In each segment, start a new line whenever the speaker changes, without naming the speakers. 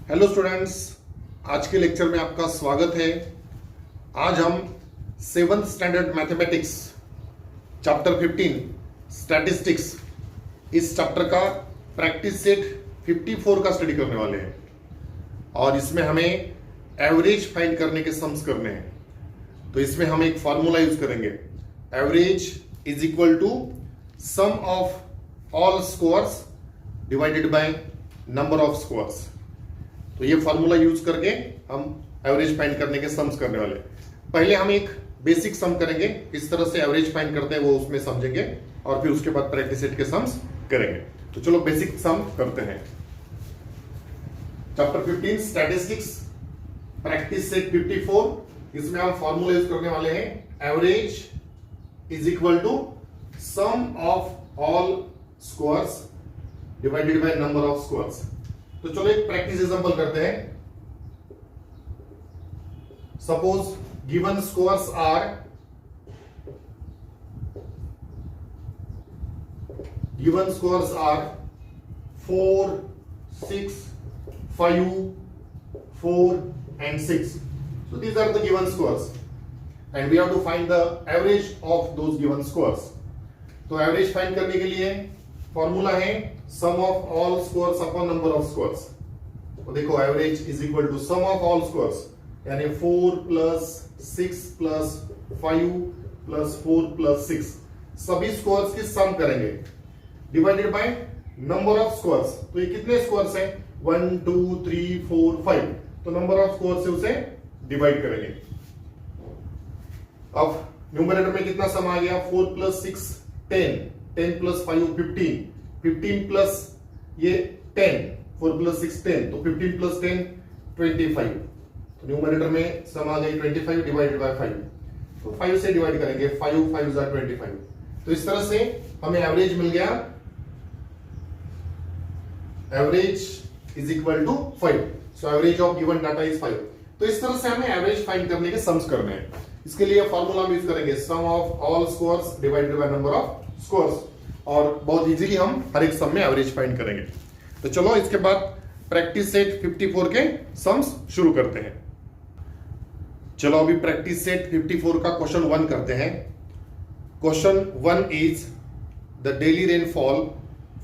Hello students, आज के lecture में आपका स्वागत है। आज हम 7th standard mathematics chapter 15 statistics इस चैप्टर का प्रैक्टिस सेट 54 का स्टडी करने वाले हैं और इसमें हमें एवरेज फाइंड करने के सम्स करने हैं। तो इसमें हम एक फॉर्मूला यूज करेंगे, average is equal to sum of all scores divided by number of scores. तो ये फॉर्मूला यूज करके हम एवरेज फाइंड करने के सम्स करने वाले। पहले हम एक बेसिक सम करेंगे, किस तरह से एवरेज फाइंड करते हैं वो उसमें समझेंगे और फिर उसके बाद प्रैक्टिस सेट के सम्स करेंगे। तो चलो बेसिक सम करते हैं। चैप्टर 15 स्टैटिस्टिक्स प्रैक्टिस सेट 54, इसमें हम फॉर्मूला यूज करने वाले हैं, average is equal to sum of all scores divided by number of scores. तो चलो एक प्रैक्टिस एग्जांपल करते हैं। Suppose given scores are 4, 6, 5, 4 and 6. So these are the given scores and we have to find the average of those given scores. तो average find करने के लिए formula है sum of all scores upon number of scores. तो देखो average is equal to sum of all scores, यानी 4 plus 6 plus 5 plus 4 plus 6 सभी scores की सम करेंगे divided by number of scores. तो ये कितने स्कोर्स हैं? 1 2 3 4 5। तो नंबर ऑफ स्कोर्स से उसे डिवाइड करेंगे। अब न्यूमरेटर में कितना सम आ गया? 4 प्लस 6 10, 10 प्लस 5 15, 15 प्लस ये 10, 4 प्लस 6 10, तो 15 प्लस 10 25। तो न्यूमरेटर में सम आ गई 25 डिवाइडेड बाय 5। तो 5 से डिवाइड करेंगे, 5 5 जा 25। तो इस तरह से हमें एवरेज मिल गया, average is equal to 5। So average of given data is 5। तो इस तरह से हमें एवरेज फाइंड करने के सम्स करने हैं। इसके लिए फॉर्मूला हम यूज करेंगे sum of all scores divided by number of scores, और बहुत इजीली हम हर एक सम में एवरेज फाइंड करेंगे। तो चलो इसके बाद प्रैक्टिस सेट 54 के सम्स शुरू करते हैं। चलो अभी प्रैक्टिस सेट 54 का क्वेश्चन 1 करते हैं। Question 1 is the daily rainfall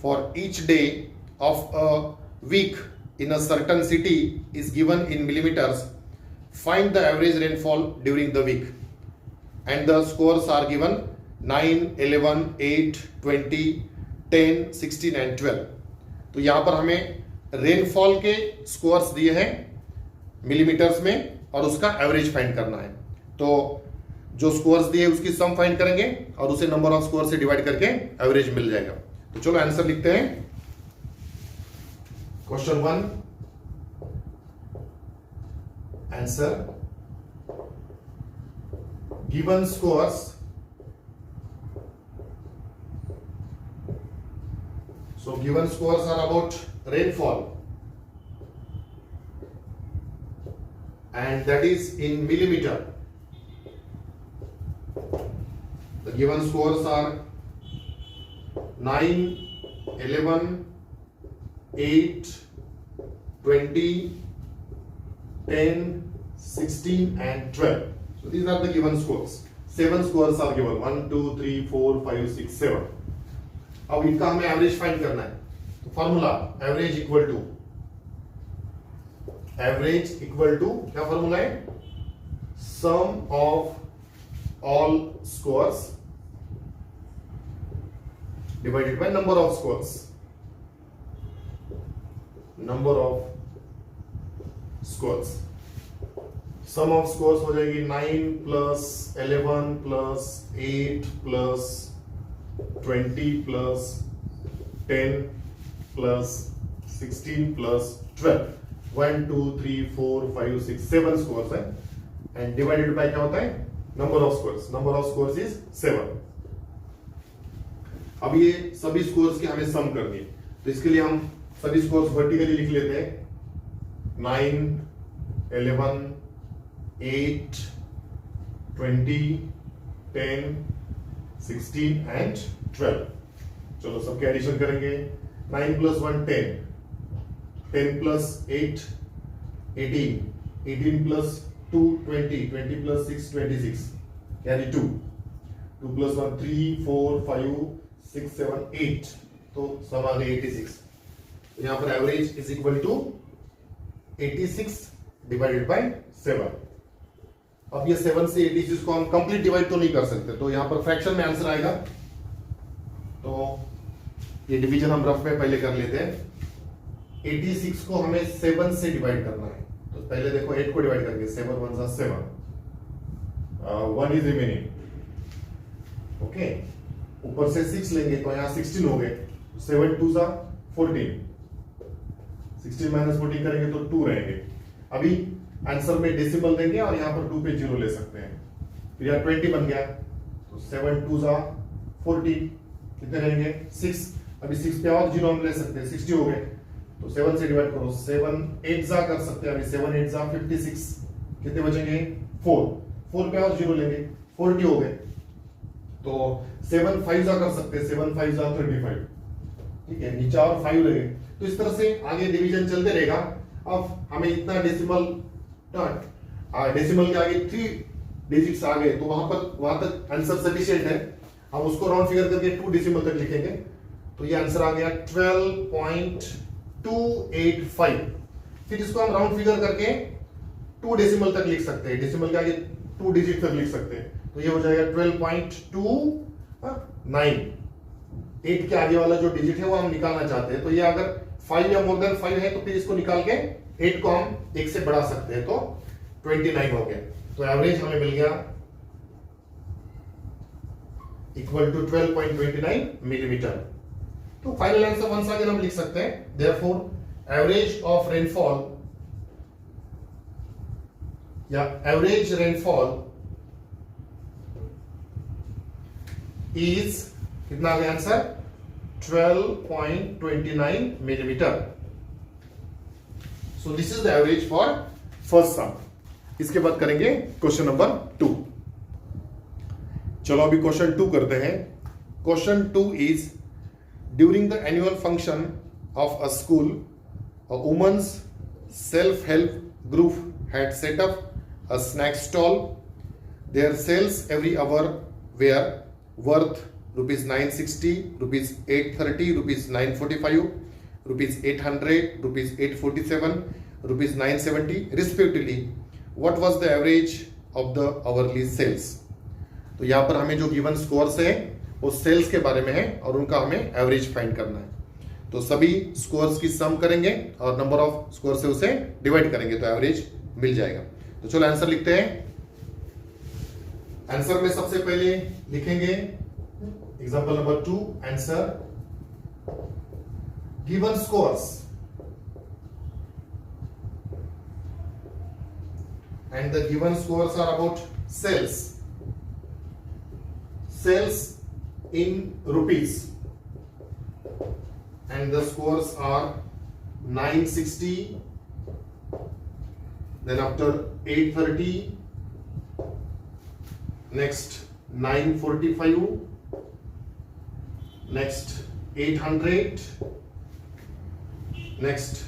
for each day of a week in a certain city is given in millimeters. Find the average rainfall during the week and the scores are given 9, 11, 8, 20, 10, 16 and 12. तो यहां पर हमें rainfall के scores दिए हैं millimetres में और उसका एवरेज फाइंड करना है। तो जो स्कोर्स दिए उसकी सम फाइंड करेंगे और उसे नंबर ऑफ स्कोर से डिवाइड करके एवरेज मिल जाएगा। तो चलो आंसर लिखते हैं। Question 1, answer, given scores so given scores are about rainfall and that is in millimeter. The given scores are 9, 11, 8, 20, 10, 16 and 12. So these are the given scores. 7 scores are given, 1 2 3 4 5 6 7. अब इनका हमें average find करना है। तो formula average equal to क्या formula है? Sum of all scores divided by number of scores. Number of scores, sum of scores हो जाएगी 9 plus 11 plus 8 plus 20 plus 10 plus 16 plus 12। 1 2 3 4 5 6 7 scores है एंड डिवाइडेड बाय क्या होता है? Number of scores. Number of scores is 7। अब ये सभी scores की हमें सम करनी है। तो इसके लिए हम सभी स्कोर्स वर्टिकली लिख लेते हैं। 9, 11, 8, 20, 10, 16 एंड 12। चलो सबके एडिशन करेंगे। 9 प्लस 1 10, 10 प्लस 8 18, 18 plus 2 20, 20 plus 6 26, यानी 2, 2 plus 1 3 4 5 6 7 8, तो सम आ गया 86। तो यहाँ पर average is equal to 86 divided by 7। अब ये 7 से 86 को हम कंप्लीट डिवाइड तो नहीं कर सकते, तो यहाँ पर फ्रैक्शन में आंसर आएगा। तो ये डिवीजन हम रफ में पहले कर लेते हैं। 86 को हमें 7 से डिवाइड करना है, तो पहले देखो 8 को डिवाइड करेंगे, 7 1 7, 1 इज रिमेनिंग, ओके। ऊपर से 6 लेंगे तो यहाँ 16 हो गए, 7 2 14, 16 माइनस 14 करेंगे तो 2 रहेंगे। अभी आंसर में डेसिमल देंगे और यहाँ पर 2 पे 0 ले सकते हैं, फिर यहाँ 20 बन गया, तो 7 2 14, कितने रहेंगे 6। अभी 6 पे और 0 हम ले सकते हैं, 60 हो गए, तो 7 से डिवाइड करो, 7 8 कर सकते हैं, अभी 7 8 56, कितने बचेंगे 4, 4 पे और 0 लेंगे, 40 हो गए, तो 7 5 कर सकते हैं, 7 5 35, ठीक है, नीचे और 5 लगे। तो इस तरह से आगे डिवीजन चलते रहेगा। अब हमें इतना डेसिमल के आगे 3 डिजिट्स आ गए, तो वहां तक आंसर सफिशिएंट है। हम उसको राउंड फिगर करके 2 डेसिमल तक लिखेंगे, तो ये आंसर आ गया 12.285। फिर इसको हम राउंड फिगर करके 2 डेसिमल तक लिख सकते हैं, डेसिमल के आगे 2 डिजिट तक लिख सकते हैं, तो ये हो जाएगा 12.29। 8 के आगे वाला जो डिजिट है वो हम निकालना चाहते हैं, तो ये अगर 5 या मोर देन 5 है तो फिर इसको निकाल के 8 को हम 1 से बढ़ा सकते हैं, तो 29 हो गया। तो एवरेज हमें मिल गया इक्वल टू 12.29 मिलीमीटर। तो फाइनल आंसर वंस अगेन हम लिख सकते हैं, देयरफॉर एवरेज ऑफ रेनफॉल या एवरेज रेनफॉल इज, कितना आ गया answer 12.29 millimetre. So this is the average for first sum. इसके बाद करेंगे क्वेश्चन नंबर 2। चलो अभी क्वेश्चन 2 करते हैं। Question 2 is, during the annual function of a school, a women's self help group had set up a snack stall. Their sales every hour were worth rupees 960, rupees 830, rupees 945, rupees 800, rupees 847, rupees 970 respectively. What was the average of the hourly sales? तो यहां पर हमें जो given scores है वो sales के बारे में है और उनका हमें एवरेज फाइंड करना है। तो सभी स्कोर्स की सम करेंगे और नंबर ऑफ स्कोर से उसे डिवाइड करेंगे तो एवरेज मिल जाएगा। तो चलो आंसर लिखते हैं। आंसर में सबसे पहले लिखेंगे example number 2, answer given scores and the given scores are about sales in rupees, and the scores are 960, then after 830, next 945, next 800, next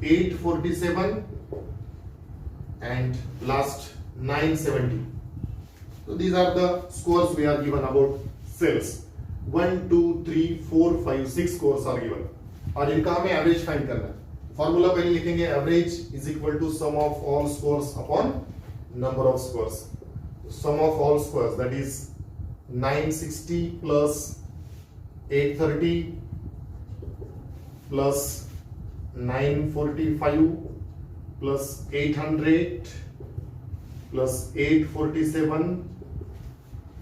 847, and last 970. So these are the scores we are given about sales. 1 2 3 4 5 6 scores are given और इनका हमें average find करना है। Formula पहले लिखेंगे, average is equal to sum of all scores upon number of scores. Sum of all scores that is 960 plus 830 plus 945 plus 800 plus 847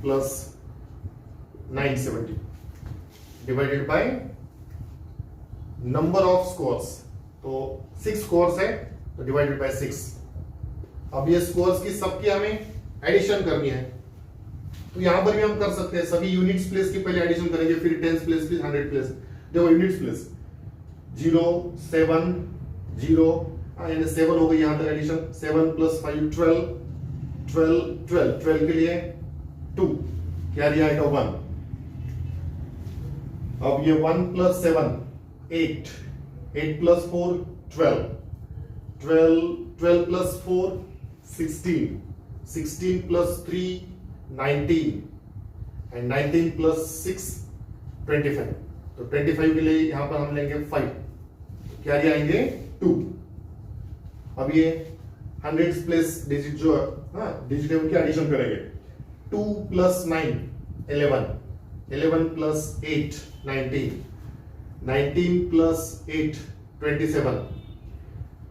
plus 970 divided by number of scores। तो 6 scores है तो divided by 6। अब ये scores की सबकी हमें addition करनी है, तो यहां पर भी हम कर सकते हैं। सभी यूनिट्स प्लेस की पहले एडिशन करेंगे, फिर टेंस प्लेस, फिर 100 प्लेस। देखो यूनिट्स प्लेस 0 7 0 यानी 7 हो गई, यहां तक एडिशन 7 प्लस 5 12 12 12 12 के लिए 2 क्या दिया आएगा 1। अब ये 1 plus 7 8 8 plus 4 12 12 plus 4 16, 16 plus 3 19 and 19 plus 6 25। तो 25 के लिए यहां पर हम लेंगे 5, तो क्या ये आएंगे 2। अब ये 100 प्लेस डिजिट जो डिजिट है उनकी एडिशन करेंगे। 2 plus 9 11, 11 plus 8 19, 19 plus 8 27,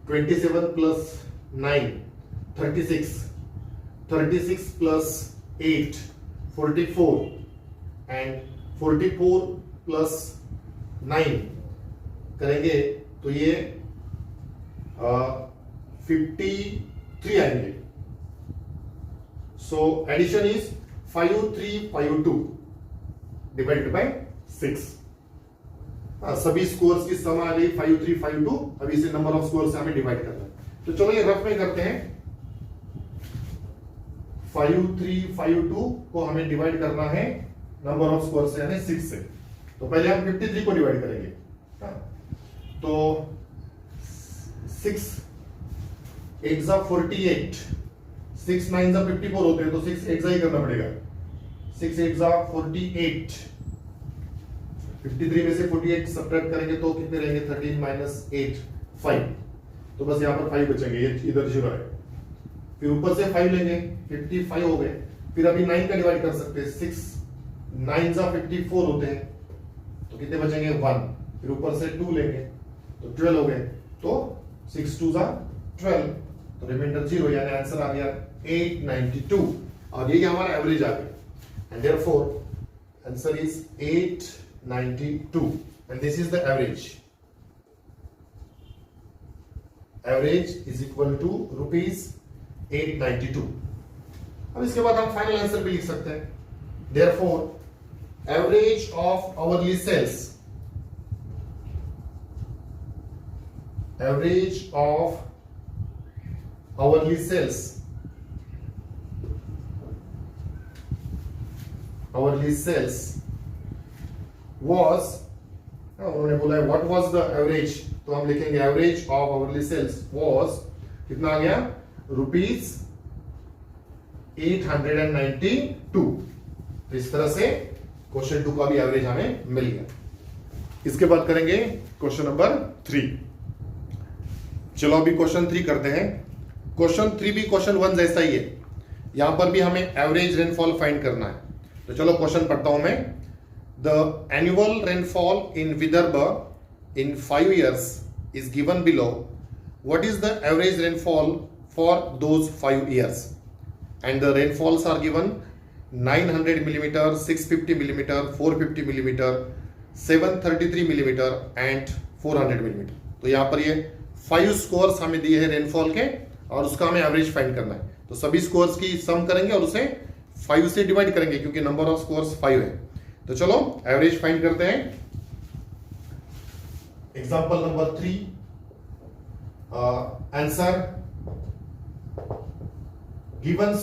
27 plus 9 36, 36 plus 8 44 and 44 plus 9 करेंगे तो ये 53 आएंगे। So addition is 5352 divided by 6। सभी स्कोर्स की सम आ गई 5352। अभी इसे नंबर ऑफ स्कोर से हमें डिवाइड करना है, तो चलो ये रफ में करते हैं। 5352 को हमें डिवाइड करना है नंबर ऑफ स्कोर से यानी 6 से। तो पहले हम 53 को डिवाइड करेंगे। तो 6 8 जा 48, 6 9 जा 54 होते हैं, तो 6 8 जा ही करना पड़ेगा। 6 8 जा 48, 53 में से 48 सब्ट्रैक्ट करेंगे तो कितने रहेंगे 13 माइनस 8 5। तो बस यहां पर 5 बचेंगे, ये इधर 0 है। फिर ऊपर से 5 लेंगे 55 हो गए। फिर अभी 9 का डिवाइड कर सकते हैं। 6 9 जा 54 होते हैं, तो कितने बचेंगे 1। फिर ऊपर से 2 लेंगे तो 12 हो गए। तो 6 2 जा 12, तो रिमाइंडर 0, यानी आंसर आ गया 892। और ये हमारा एवरेज आ गया, and therefore answer is 892 and this is the average. Average is equal to ₹892। अब इसके बाद हम फाइनल आंसर भी लिख सकते हैं। Therefore average of hourly sales, average of hourly sales, was, उन्होंने बोला है what was the average, तो हम लिखेंगे average of hourly sales was कितना आ गया ₹892। तो इस तरह से क्वेश्चन 2 का भी एवरेज हमें मिल गया। इसके बाद करेंगे क्वेश्चन नंबर 3। चलो अभी क्वेश्चन 3 करते हैं। क्वेश्चन 3 भी क्वेश्चन 1 जैसा ही है, यहां पर भी हमें एवरेज रेनफॉल फाइंड करना है। तो चलो क्वेश्चन पढ़ता हूं मैं। The annual rainfall in Vidarbha in 5 years is given below. What is the average rainfall for those 5 years? And the rainfalls are given 900 millimetre, 650 millimetre, 450 millimetre, 733 millimetre and 400 millimetre. तो यहां पर ये 5 स्कोर्स हमें दिए हैं रेनफॉल के, और उसका हमें एवरेज फाइंड करना है। तो सभी स्कोर्स की सम करेंगे और उसे 5 से डिवाइड करेंगे, क्योंकि नंबर ऑफ स्कोर्स 5 है। तो चलो एवरेज फाइंड करते हैं। Example number 3, answer given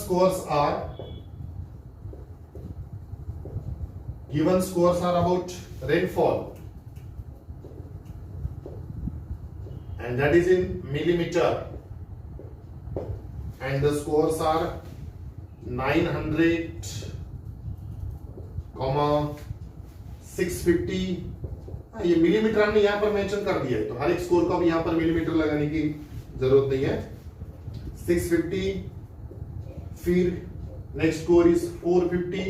scores are about rainfall, and that is in millimeter, and the scores are 900, 650। ये मिलीमीटर हमने यहां पर मेंशन कर दिया है, तो हर एक स्कोर को भी यहां पर मिलीमीटर लगाने की जरूरत नहीं है। 650, फिर next score is 450,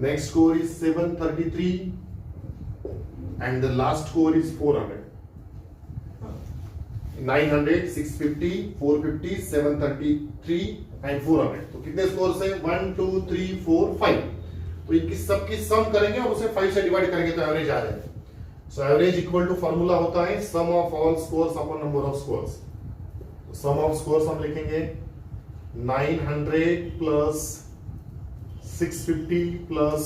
next score is 733 and the last score is 400। 900, 650, 450, 733 and 400। तो कितने स्कोर से 1 2 3 4 5। तो इनकी सबकी सम करेंगे और उसे 5 से डिवाइड करेंगे तो एवरेज आ जाएगा। So average equal to formula होता है sum of all scores upon number of scores. Sum of scores हम लिखेंगे 900 plus 650 plus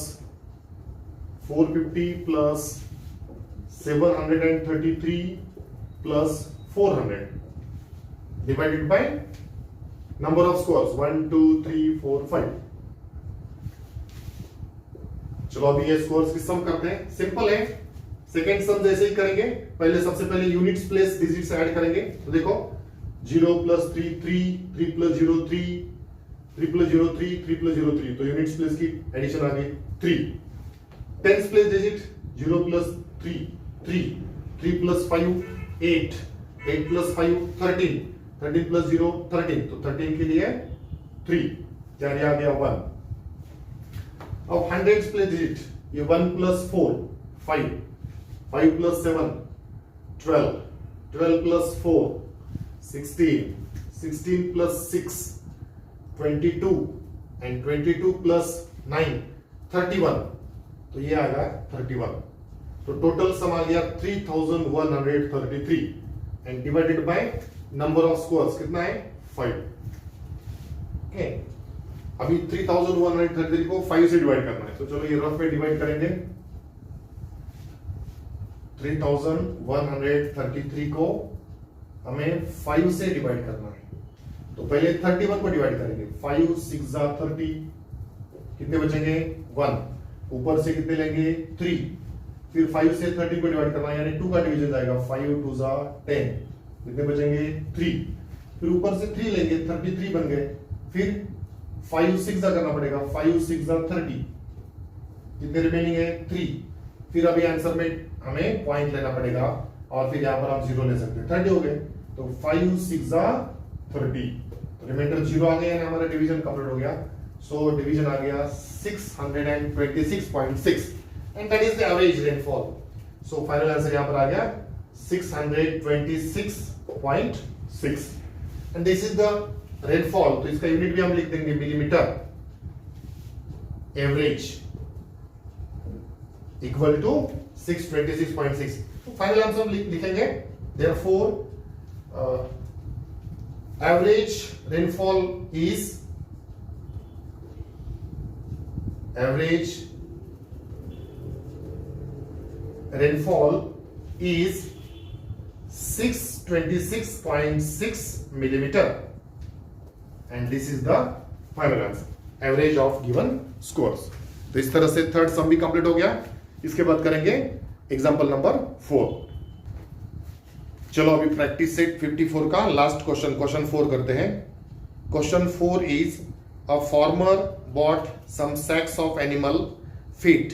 450 plus 733 plus 400 divided by number of scores 1 2 3 4 5। चलो अभी ये स्कोर्स की सम करते हैं। सिंपल है, सेकेंड सम जैसे ही करेंगे, पहले सबसे पहले यूनिट्स प्लेस डिजिट्स ऐड करेंगे। तो देखो 0 प्लस 3 3, 3 प्लस 0 3, 3 प्लस 0 3, 3 प्लस 0 3, तो यूनिट्स प्लेस की एडिशन आ गई 3। Tens place digit 0 plus 3 3, 3 plus 5 8, 8 plus 5 13, 13 plus 0 13, तो 13 के लिए 3, यानी आ गया 1। अब हंड्रेड्स प्लेस डिजिट, ये 1 plus 4 5, 5 plus 7 12, 12 plus 4 16, 16 plus 6 22, and 22 plus 9 31, तो ये आ गया 31। तो टोटल सम आ गया 3133 and divided by number of squares कितना है 5। ओके, अभी 3133 को 5 से डिवाइड करना है, तो चलो ये रफ में डिवाइड करेंगे। 3133 को हमें 5 से डिवाइड करना है, तो पहले 31 को डिवाइड करेंगे। 5 6 30, कितने बचेंगे 1, ऊपर से कितने लेंगे 3, फिर 5 से 30 को डिवाइड करना है, यानी 2 का डिवीजन जाएगा। 5 2 10, कितने बचेंगे 3, फिर ऊपर से 3 लेंगे 33 बन गए, फिर 5 6 करना पड़ेगा। 5 6 30, कितने रिमेनिंग है 3, फिर अभी आंसर में हमें पॉइंट लेना पड़ेगा और फिर यहां पर आप 0 ले सकते हैं। 30 हो गए, तो 5 6 30, तो रिमाइंडर 0 आ गया, हमारा डिवीजन कंप्लीट हो गया। सो डिवीजन आ गया 626.6 and that is the average rainfall. So final answer यहां पर आ गया 626.6 and this is the rainfall. तो इसका यूनिट भी हम लिख देंगे मिलीमीटर एवरेज इक्वल टू 626.6। तो फाइनल आंसर हम लिखेंगे therefore average rainfall is 626.6 millimeter and this is the final answer, average of given scores। तो इस तरह से थर्ड सम भी कंप्लीट हो गया। इसके बाद करेंगे एग्जांपल नंबर 4। चलो अभी प्रैक्टिस सेट 54 का लास्ट क्वेश्चन 4 करते हैं। Question 4 is a farmer bought some sacks of animal feed.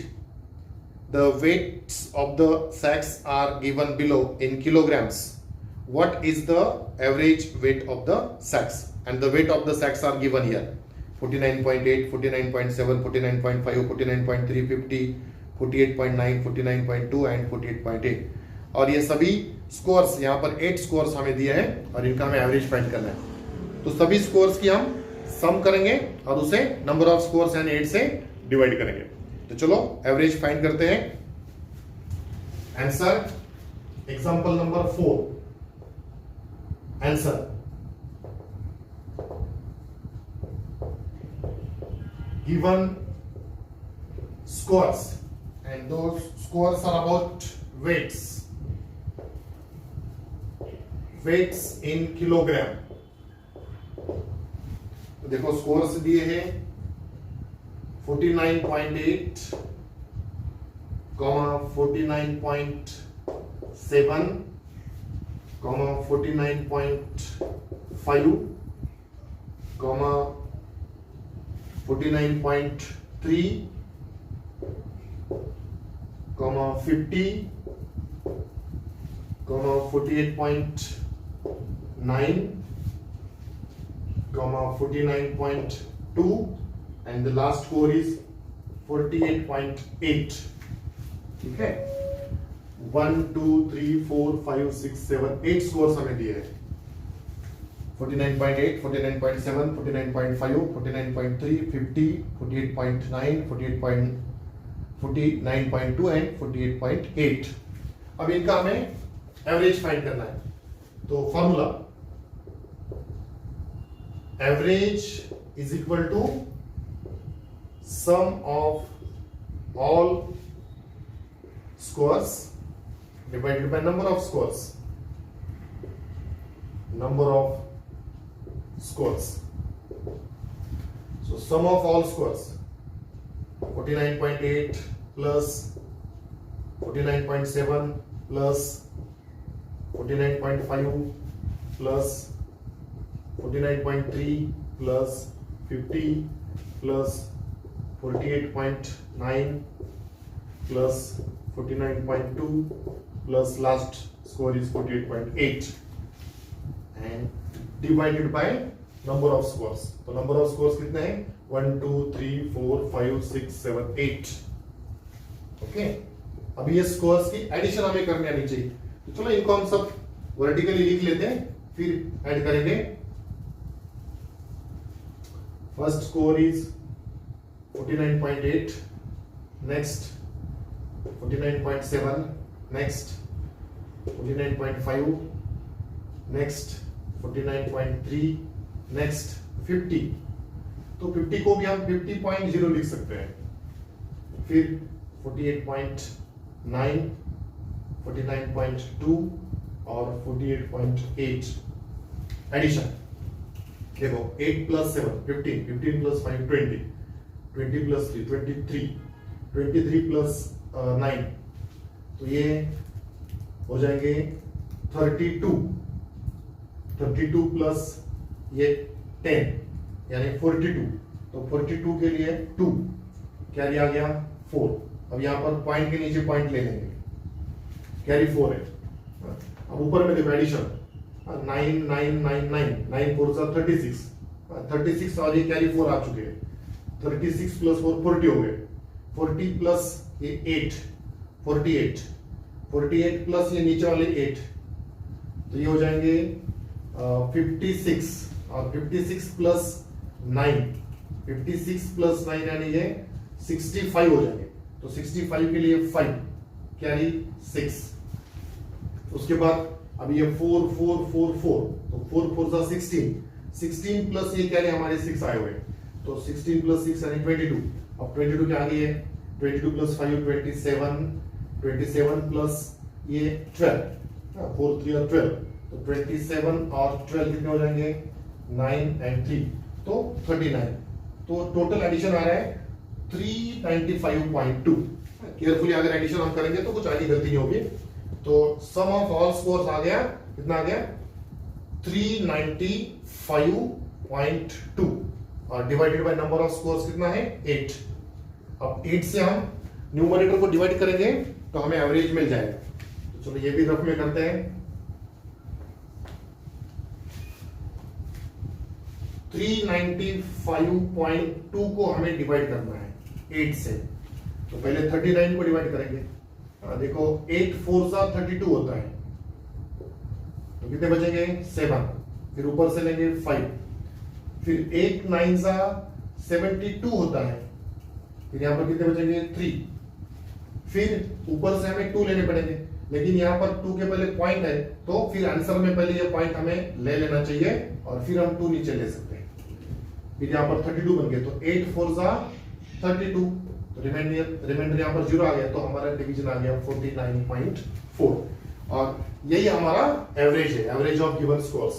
The weights of the sacks are given below in kilograms. What is the average weight of the sacks and the weight of the sacks are given here 49.8, 49.7, 49.5, 49.3, 50, 48.9, 49.2 and 48.8। और ये सभी scores यहाँ पर 8 scores हमें दिए हैं और इनका हमें एवरेज फाइंड करना है। तो सभी स्कोर्स की हम सम करेंगे और उसे नंबर ऑफ स्कोर्स एंड 8 से डिवाइड करेंगे। तो चलो एवरेज फाइंड करते हैं। Answer example number 4। Answer given scores and those scores are about weights in kilogram। तो देखो स्कोर्स दिए हैं 49.8, 49.7, 49.5, 49.3, 50, 48.9, 49.2 and the last score is 48.8। ठीक है, 1 2 3 4 5 6 7 8 स्कोर्स हमें दिए हैं। 49.8, 49.7, 49.5, 49.3, 50, 48.9, 49.2 एंड 48.8। अब इनका हमें एवरेज फाइंड करना है। तो formula average is equal to sum of all scores divided by number of scores. Number of scores, so sum of all scores 49.8 plus 49.7 plus 49.5 plus 49.3 plus 50 plus 48.9 plus 49.2 plus last score is 48.8 and divided by number of scores. तो number of scores कितने हैं? 1 2 3 4 5 6 7 8. Okay, अब ये scores की addition हमें करनी आनी चाहिए. तो चलो इनको हम सब वर्टिकली लिख लेते हैं, फिर ऐड करेंगे. First score is 49.8, next 49.7, next 49.5, next 49.3, next 50. तो 50 को भी हम 50.0 लिख सकते हैं. फिर 48.9, 49.2 और 48.8 एडिशन. देखो 8 प्लस 7 15, 15 प्लस 5 20, 20 प्लस 3 23, 23 प्लस 9, तो ये हो जाएंगे 32, 32 प्लस ये 10 यानी 42. तो 42 के लिए 2 कैरी आ गया 4. अब यहां पर पॉइंट के नीचे पॉइंट ले लेंगे, कैरी 4 है. अब ऊपर में देखो एडिशन 9 9 9 9 9 4 जा 36, 36 और ये कैरी 4 आ चुके हैं. 36 प्लस 4 40 हो गए. 40 प्लस ये 8 48, 48 प्लस ये नीचे वाले 8, तो ये हो जाएंगे 56. और 56 प्लस 9, 56 प्लस 9 यानी ये 65 हो जाएंगे. तो 65 के लिए 5 कैरी 6. उसके बाद अब ये 4 4 4 4, तो 4 4 जा 16, 16 प्लस ये कैरी हमारे 6 आए हुए. तो 16 प्लस 6 यानी 22. अब 22 क्या आ गई है? 22 प्लस 5 27, 27 प्लस ये 12, 4 3 और 12, तो 27 और 12 कितने हो जाएंगे? 9 and 3, तो 39. तो टोटल एडिशन आ रहा है 395.2. केयरफुली अगर एडिशन हम करेंगे तो कुछ आगे गलती नहीं होगी. तो सम ऑफ ऑल स्कोर्स आ गया, कितना आ गया? 395.2 और divided by number of scores कितना है? 8. अब 8 से हम न्यूमरेटर को डिवाइड करेंगे तो हमें एवरेज मिल जाएगा. तो चलो ये भी रफ में करते हैं. 395.2 को हमें डिवाइड करना है 8 से. तो पहले 39 को डिवाइड करेंगे. देखो 8 4 जा 32 होता है, तो कितने बचेंगे? 7. फिर ऊपर से लेंगे 5, फिर 8 9 जा 72 होता है, फिर यहां पर कितने बचेंगे? 3. फिर ऊपर से हमें 2 लेने पड़ेंगे, लेकिन यहां पर 2 के पहले पॉइंट है, तो फिर आंसर में पहले ये पॉइंट हमें ले लेना चाहिए और फिर हम 2 नीचे ले सकते हैं. फिर यहां पर 32 बन गए, तो 8 4 जा 32, तो रिमाइंडर यहां पर 0 आ गया, तो हमारा डिवीजन आ गया 49.4. और यही हमारा एवरेज है, एवरेज ऑफ गिवन स्कोर्स.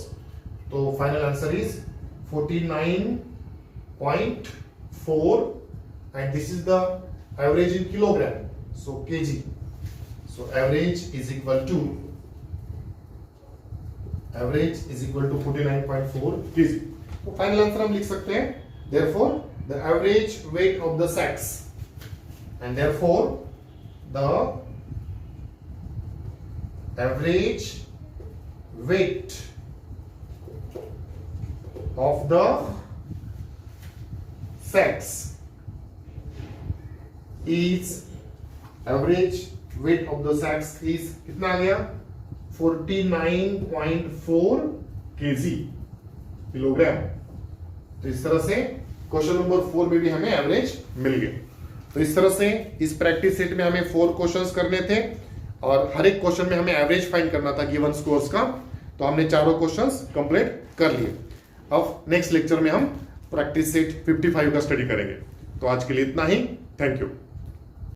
तो final answer is 49.4 and this is the average in kilogram, so kg. So average is equal to 49.4 kg. तो फाइनल आंसर हम लिख सकते हैं, therefore the average weight of the sacks, and therefore the average weight of the sacks is कितना आ गया? 49.4 kg, kilogram. तो इस तरह से क्वेश्चन नंबर 4 में भी हमें एवरेज मिल गया. तो इस तरह से इस प्रैक्टिस सेट में हमें 4 क्वेश्चंस करने थे और हर एक क्वेश्चन में हमें एवरेज फाइंड करना था गिवन स्कोर्स का. तो हमने चारों क्वेश्चंस कंप्लीट कर लिए. अब नेक्स्ट लेक्चर में हम प्रैक्टिस सेट 55 का स्टडी करेंगे. तो आज के लिए इतना ही. Thank you.